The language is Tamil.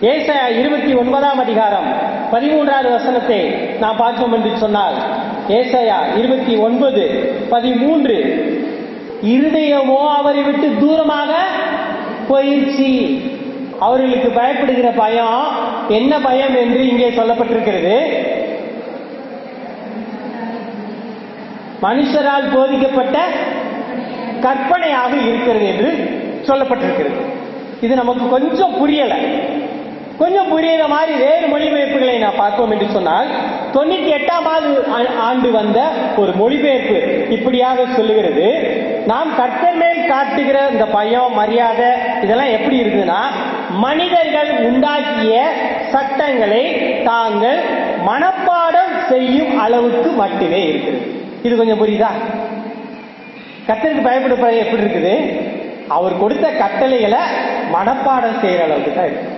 ஏசாயா 29 அதிகாரம் 13வது வசனத்தை நாம் பார்த்தோம் என்று சொன்னால், ஏசாயா 29:13, இருதயமோ அவரை விட்டு தூரமாக போயிடுச்சு. அவர்களுக்கு பயப்படுகிற பயம் என்ன பயம் என்று இங்கே சொல்லப்பட்டிருக்கிறது? மனுஷரால் போதிக்கப்பட்ட கற்பனையாக இருக்கிறது என்று சொல்லப்பட்டிருக்கிறது. இது நமக்கு கொஞ்சம் புரியல. கொஞ்சம் புரியுற மாதிரி வேறு மொழிபெயர்ப்புகளை நான் பார்த்தோம் என்று சொன்னால், 98ஆம் ஆண்டு வந்த ஒரு மொழிபெயர்ப்பு இப்படியாக சொல்லுகிறது, நாம் கர்த்தர் மேல் காட்டுகிற இந்த பயம், மரியாதை இதெல்லாம் எப்படி இருக்குதுன்னா, மனிதர்கள் உண்டாக்கிய சட்டங்களை தாங்கள் மனப்பாடம் செய்யும் அளவுக்கு மட்டுமே இருக்கிறது. இது கொஞ்சம் புரியுதா? கர்த்தருக்கு பயப்படுற எப்படி இருக்குது? அவர் கொடுத்த கட்டளைகளை மனப்பாடம் செய்யற அளவுக்கு தான் இருக்கு.